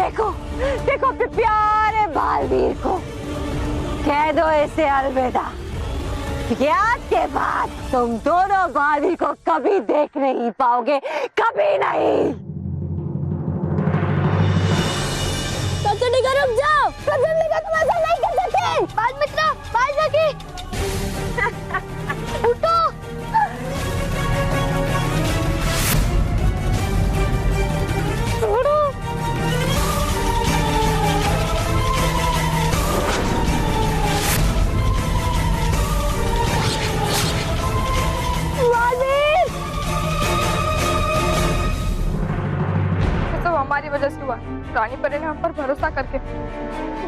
देखो देखो अपने प्यारे बालवीर को कह दो इसे अलविदा। आज के बाद तुम दोनों बालवीर को कभी देख नहीं पाओगे, कभी नहीं। रुक जाओ, तुम ऐसा नहीं कर सकते। बाल मित्रा, बाल सखी, उठो। छोड़ो। सब हमारी वजह से हुआ। रानी परी ने हम पर भरोसा करके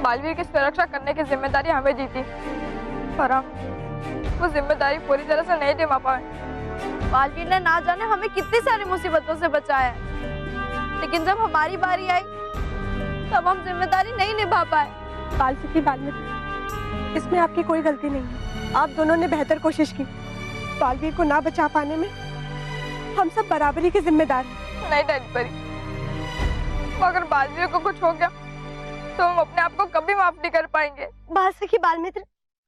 बालवीर की सुरक्षा करने की जिम्मेदारी हमें दी थी, पर हम वो जिम्मेदारी पूरी तरह से नहीं निभा पाए। बालवीर ने ना जाने हमें कितनी सारी मुसीबतों से बचाया, लेकिन जब हमारी बारी आई तब हम जिम्मेदारी नहीं निभा पाए। बालसखी बालमित्र, इसमें आपकी कोई गलती नहीं है। आप दोनों ने बेहतर कोशिश की। बालवीर को ना बचा पाने में हम सब बराबरी के जिम्मेदार हैं। नहीं रानी परी, अगर बालवीर को कुछ हो गया तो हम अपने आप को कभी माफ नहीं कर पाएंगे। बालसखी बालमित्र,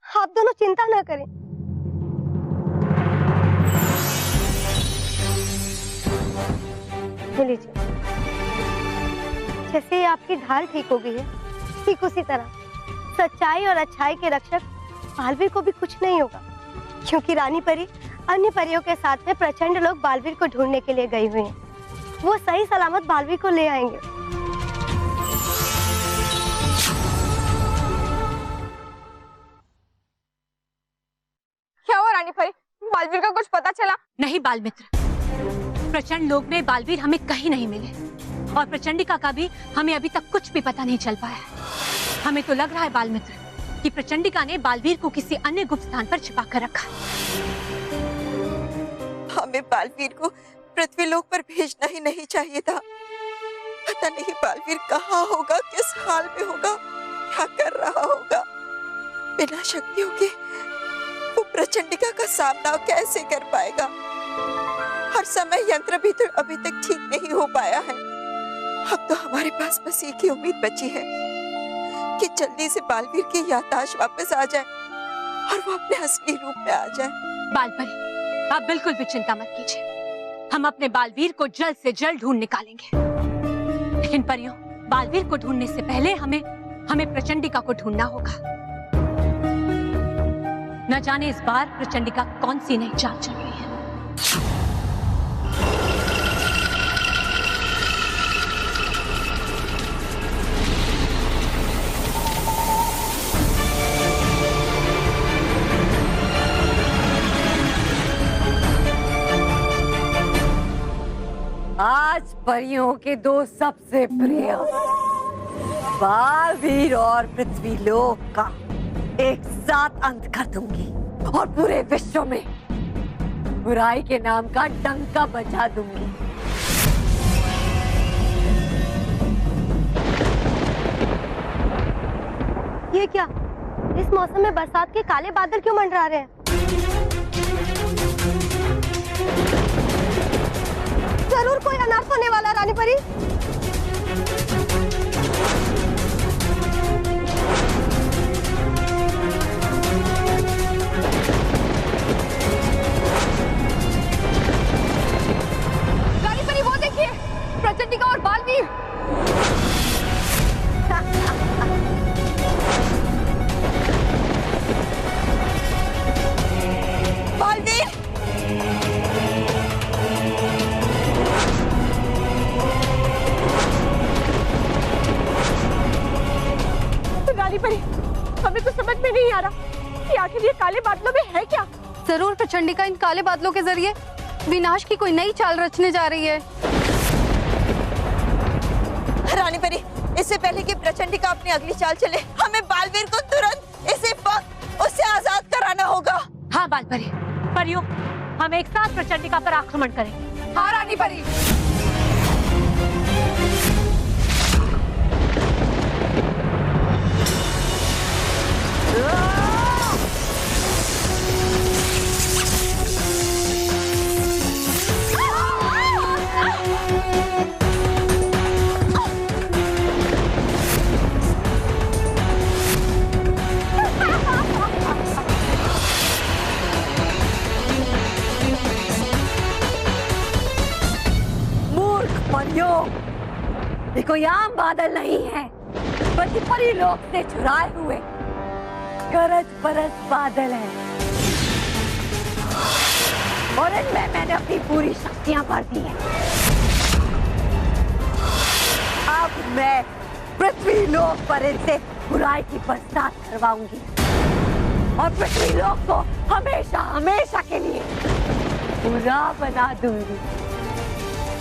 आप दोनों चिंता ना करें। लीजिए, जैसे ही आपकी ढाल ठीक हो गई है, ठीक उसी तरह सच्चाई और अच्छाई के रक्षक बालवीर को भी कुछ नहीं होगा, क्योंकि रानी परी अन्य परियों के साथ में प्रचंड लोग बालवीर को ढूंढने के लिए गई हुई हैं। वो सही सलामत बालवीर को ले आएंगे। क्या हुआ रानी परी, बालवीर का कुछ पता चला? नहीं बालमित्र, प्रचंड लोग में बालवीर हमें कहीं नहीं मिले और प्रचंडिका का भी हमें अभी तक कुछ भी पता नहीं चल पाया। हमें तो लग रहा है बालमित्र कि प्रचंडिका ने बालवीर को किसी अन्य गुप्त स्थान पर छिपा कर रखा। हमें बालवीर को पृथ्वीलोक पर भेजना ही नहीं चाहिए था। पता नहीं बालवीर कहाँ होगा, किस हाल में होगा, क्या कर रहा होगा। बिना शक्तियों के वो प्रचंडिका का सामना कैसे कर पाएगा। हर समय यंत्र भी तो अभी तक ठीक नहीं हो पाया है। अब तो हमारे पास बस एक ही उम्मीद बची है कि जल्दी से बालवीर की याददाश्त वापस आ जाए और वो अपने असली रूप में आ जाए। बालपरी, आप बिल्कुल भी चिंता मत कीजिए। हम अपने बालवीर को जल्द से जल्द ढूंढ निकालेंगे। लेकिन परियों, बालवीर को ढूंढने से पहले हमें प्रचंडिका को ढूंढना होगा। न जाने इस बार प्रचंडिका कौन सी नई चाल चल रही है। आज परियों के दो सबसे प्रिय बालवीर और पृथ्वीलोक का एक साथ अंत कर दूंगी और पूरे विश्व में बुराई के नाम का डंका बजा दूंगी। ये क्या, इस मौसम में बरसात के काले बादल क्यों मंडरा रहे हैं? जरूर कोई अनर्थ होने वाला है रानी परी। रानी परी, वो देखिए, प्रचंडिका और बालवीर। बालवीर! रानी परी, हमें तो समझ में नहीं आ रहा कि आखिर ये काले बादलों में है क्या। जरूर प्रचंडिका इन काले बादलों के जरिए विनाश की कोई नई चाल रचने जा रही है। रानी परी, इससे पहले कि प्रचंडिका अपनी अगली चाल चले, हमें बालवीर को तुरंत इसी वक्त उससे आजाद कराना होगा। हाँ बालपरी, परियों, हम एक साथ प्रचंडिका पर आक्रमण करेंगे। हाँ रानी परी। कोई आम बादल नहीं है, बल्कि परीलोक से चुराए हुए गरज बरस बादल है। और इनमें मैंने अपनी पूरी शक्तियां भर दी हैं। अब मैं पृथ्वी लोक पर इनसे बुराई की बरसात करवाऊंगी और पृथ्वी लोक को हमेशा हमेशा के लिए बुरा बना दूंगी।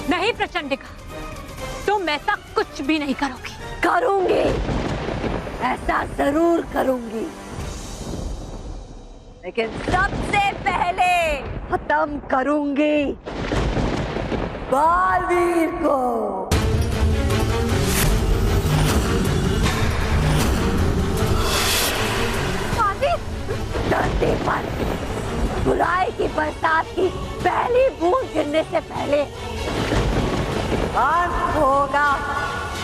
नहीं प्रचंडिका, तुम ऐसा कुछ भी नहीं करोगी। करूंगी, ऐसा जरूर करूंगी, लेकिन सबसे पहले खत्म करूंगी बालवीर को। धरती पर बुराई की बरसात की पहली बूंद गिरने से पहले अंत होगा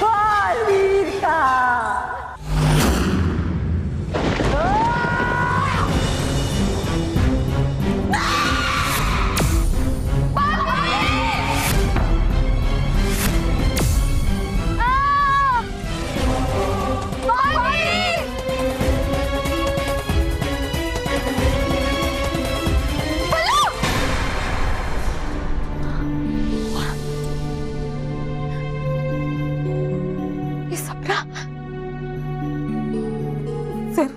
बालवीर का।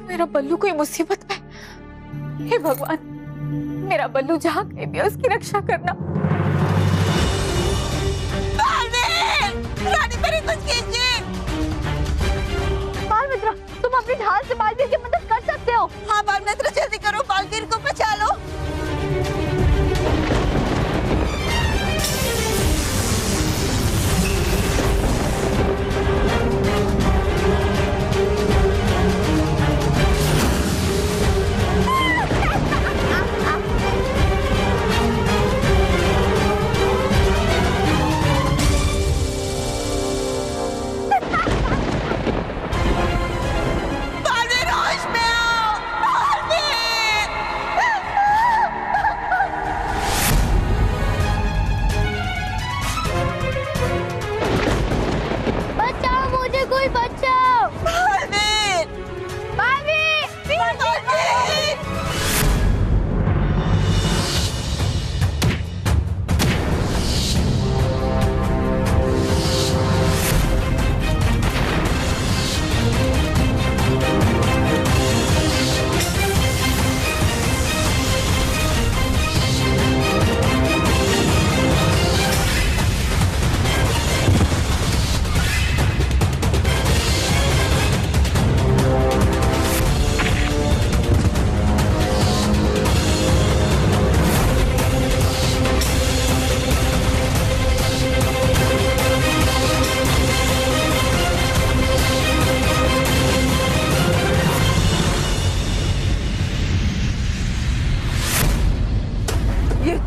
मेरा बल्लू कोई मुसीबत में। हे भगवान, मेरा बल्लू जहाँ कहीं भी है उसकी रक्षा करना। रानी परी कुछ कीजिए। बाल मित्र, तुम अपनी ढाल से बालवीर की मदद कर सकते हो। हाँ बाल मित्र, जल्दी करो, बालवीर को बचा लो।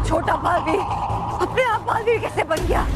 छोटा बालवीर अपने आप बालवीर कैसे बन गया?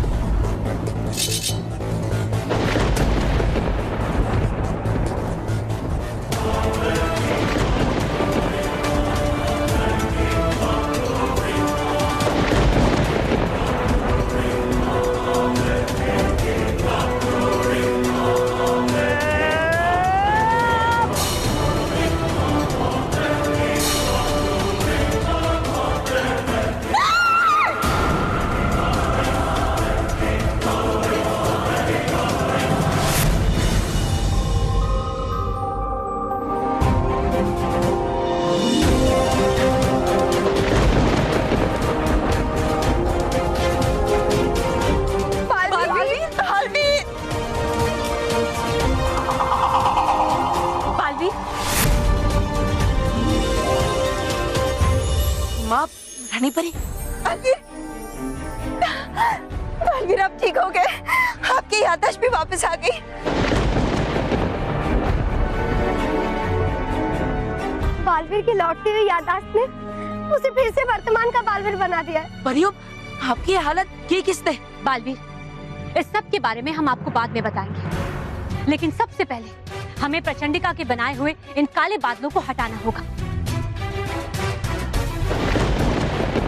रानी परी, बालवीर आप ठीक हो गए? आपकी याददाश्त भी वापस आ गई। बालवीर की लौटती हुई याददाश्त ने उसे फिर से वर्तमान का बालवीर बना दिया है। परियों, आपकी हालत ये किसने? बालवीर, इस सब के बारे में हम आपको बाद में बताएंगे, लेकिन सबसे पहले हमें प्रचंडिका के बनाए हुए इन काले बादलों को हटाना होगा,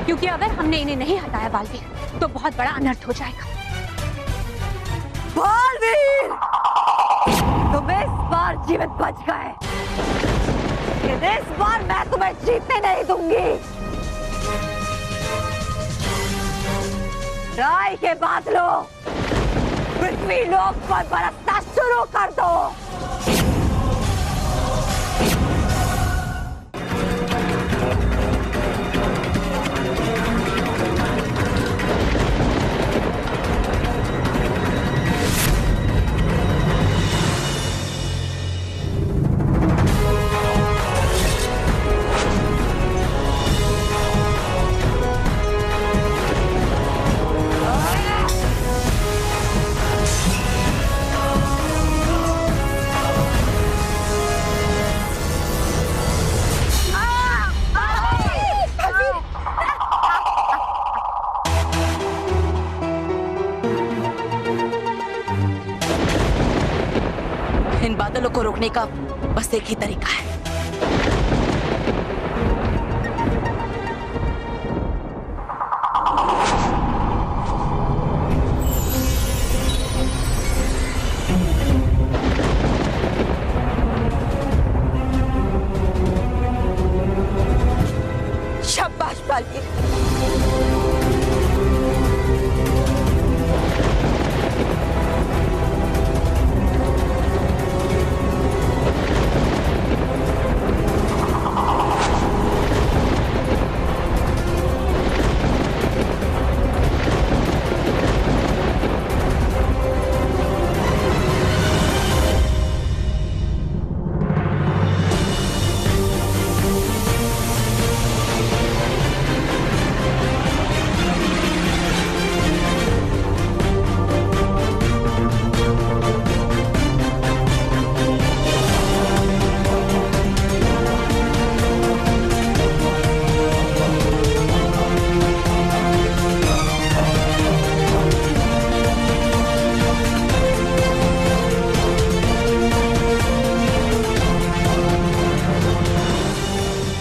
क्योंकि अगर हमने इन्हें नहीं हटाया बालवीर, तो बहुत बड़ा अनर्थ हो जाएगा। बालवीर! बालवीर, तुम इस बार जीवित बच गए, लेकिन इस बार मैं तुम्हें जीतने नहीं दूंगी। राय के बादलों पृथ्वी लोक पर बरसना शुरू कर दो। इन बादलों को रोकने का बस एक ही तरीका है। शाबाश बालवीर।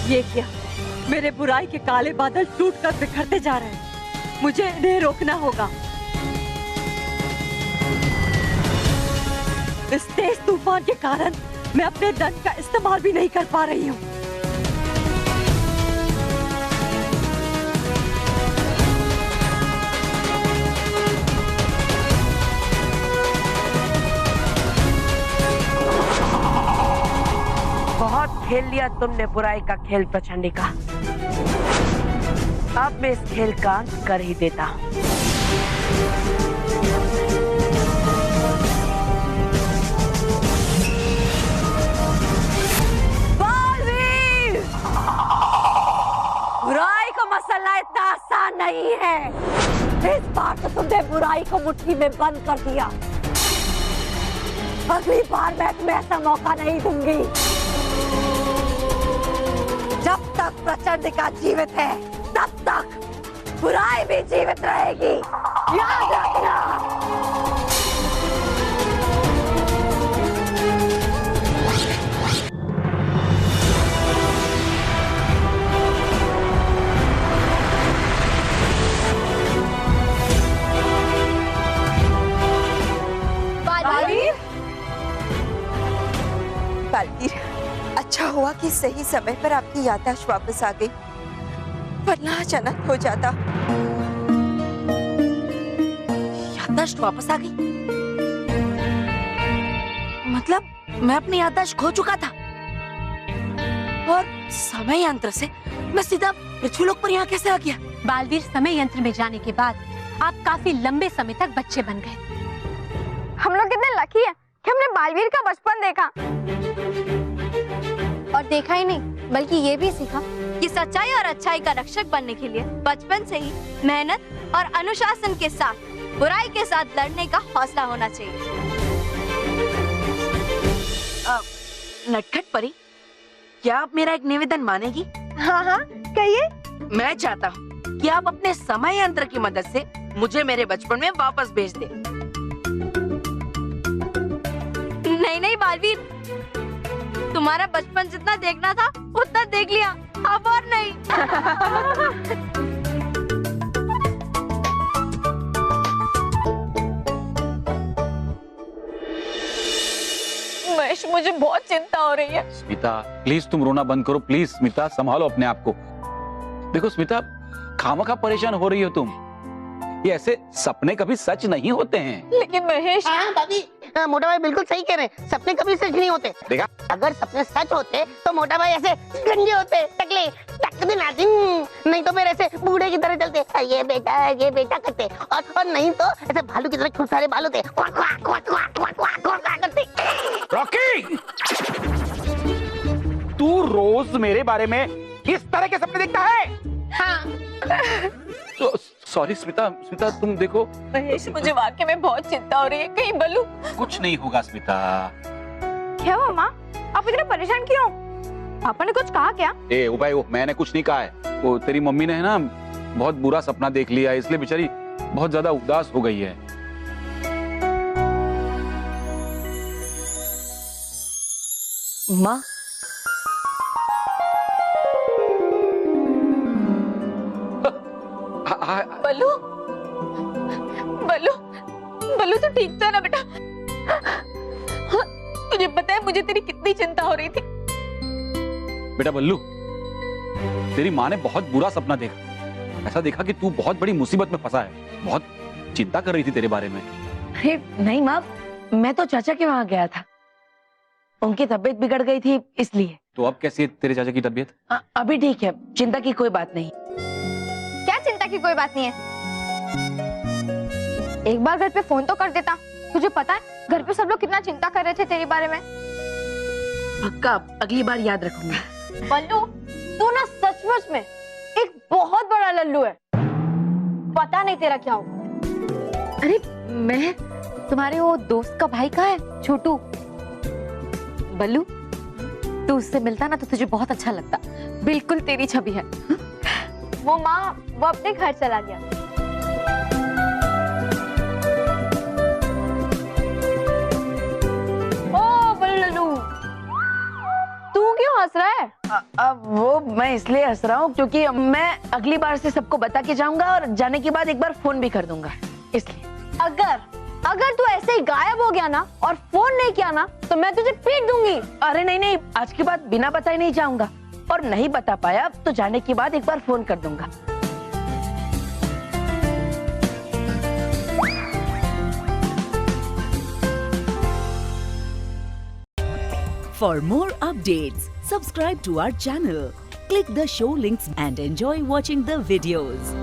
ये क्या? मेरे बुराई के काले बादल टूटकर बिखरते जा रहे हैं। मुझे इन्हें रोकना होगा। इस तेज तूफान के कारण मैं अपने दंड का इस्तेमाल भी नहीं कर पा रही हूँ। बहुत खेल लिया तुमने बुराई का खेल प्रचंडिका। अब मैं इस खेल का अंत कर ही देता हूँ। बालवीर! बुराई का मसला इतना आसान नहीं है। इस बार तो तुमने बुराई को मुट्ठी में बंद कर दिया। अगली बार मैं तुम्हें ऐसा मौका नहीं दूंगी। जब तक प्रचंडिका जीवित है, तब तक बुराई भी जीवित रहेगी। याद रखना। बालवीर, बालवीर, अच्छा हुआ कि सही समय पर आपकी याददाश्त वापस आ गई, वरना अचानक हो जाता। याददाश्त वापस आ गई? मतलब मैं अपनी याददाश्त खो चुका था और समय यंत्र से मैं सीधा पृथ्वीलोक पर यहाँ कैसे आ गया? बालवीर, समय यंत्र में जाने के बाद आप काफी लंबे समय तक बच्चे बन गए। हम लोग कितने लकी हैं कि हमने बालवीर का बचपन देखा। और देखा ही नहीं बल्कि ये भी सीखा कि सच्चाई और अच्छाई का रक्षक बनने के लिए बचपन से ही मेहनत और अनुशासन के साथ बुराई के साथ लड़ने का हौसला होना चाहिए। नटखट परी, क्या आप मेरा एक निवेदन मानेगी? हाँ हाँ, कहिए। मैं चाहता हूँ कि आप अपने समय यंत्र की मदद से मुझे मेरे बचपन में वापस भेज दें। नहीं नहीं बालवीर, तुम्हारा बचपन जितना देखना था उतना देख लिया, अब और नहीं। महेश मुझे बहुत चिंता हो रही है। स्मिता प्लीज तुम रोना बंद करो, प्लीज स्मिता संभालो अपने आप को। देखो स्मिता, खामखा परेशान हो रही हो तुम, ये ऐसे सपने कभी सच नहीं होते हैं। लेकिन महेश, हाँ भाभी, मोटा भाई बिल्कुल सही कह रहे हैं, सपने कभी सच नहीं होते। देखा? अगर सपने सच होते तो मोटा भाई ऐसे गंजे होते, टकले टक दिन आदिन, नहीं तो फिर ऐसे बूढ़े की तरह चलते, ये बेटा करते, और नहीं तो ऐसे भालू की तरह खूब सारे बाल होते, quack quack quack quack quack quack quack करते। रॉकी, तू रोज मेरे बारे में इस तरह के सपने देखता है? हाँ। सॉरी स्मिता, स्मिता तुम देखो। महेश मुझे वाकई में बहुत चिंता हो रही है, कहीं बल्लू। कुछ नहीं होगा स्मिता। क्या हुआ माँ, आप इतने परेशान क्यों? पापा ने कुछ कहा क्या? ए ओ भाई, मैंने कुछ नहीं कहा है। वो तेरी मम्मी ने है ना बहुत बुरा सपना देख लिया, इसलिए बेचारी बहुत ज्यादा उदास हो गई है। माँ, बल्लू, बल्लू, बल्लू तो ठीक था ना बेटा? तुझे पता है मुझे तेरी कितनी चिंता हो रही थी। बेटा बल्लू, तेरी माँ ने बहुत बुरा सपना देखा, ऐसा देखा कि तू बहुत बड़ी मुसीबत में फंसा है, बहुत चिंता कर रही थी तेरे बारे में। अरे नहीं माँ, मैं तो चाचा के वहाँ गया था, उनकी तबीयत बिगड़ गई थी इसलिए। तो अब कैसी है तेरे चाचा की तबीयत? अभी ठीक है, चिंता की कोई बात नहीं। क्या चिंता की कोई बात नहीं है? एक बार घर पे फोन तो कर देता। तुझे पता है घर पे सब लोग कितना चिंता कर रहे थे तेरे बारे में। पक्का अगली बार याद रखूंगा। बल्लू, तू ना सचमुच में एक बहुत बड़ा लल्लू है, पता नहीं तेरा क्या होगा। अरे मैं तुम्हारे वो दोस्त का भाई कहाँ है, छोटू? बल्लू, तू उससे मिलता ना तो तुझे बहुत अच्छा लगता, बिल्कुल तेरी छवि है। वो माँ, वो अपने घर चला गया। ओ बल्लू, तू क्यों हंस रहा है? अब वो मैं इसलिए हंस रहा हूँ क्योंकि मैं अगली बार से सबको बता के जाऊंगा और जाने के बाद एक बार फोन भी कर दूंगा, इसलिए। अगर तू ऐसे ही गायब हो गया ना और फोन नहीं किया ना तो मैं तुझे पीट दूंगी। अरे नहीं नहीं, आज के बाद बिना बताए नहीं जाऊंगा, और नहीं बता पाया तो जाने के बाद एक बार फोन कर दूंगा। For more updates, subscribe to our channel, click the show links and enjoy watching the videos.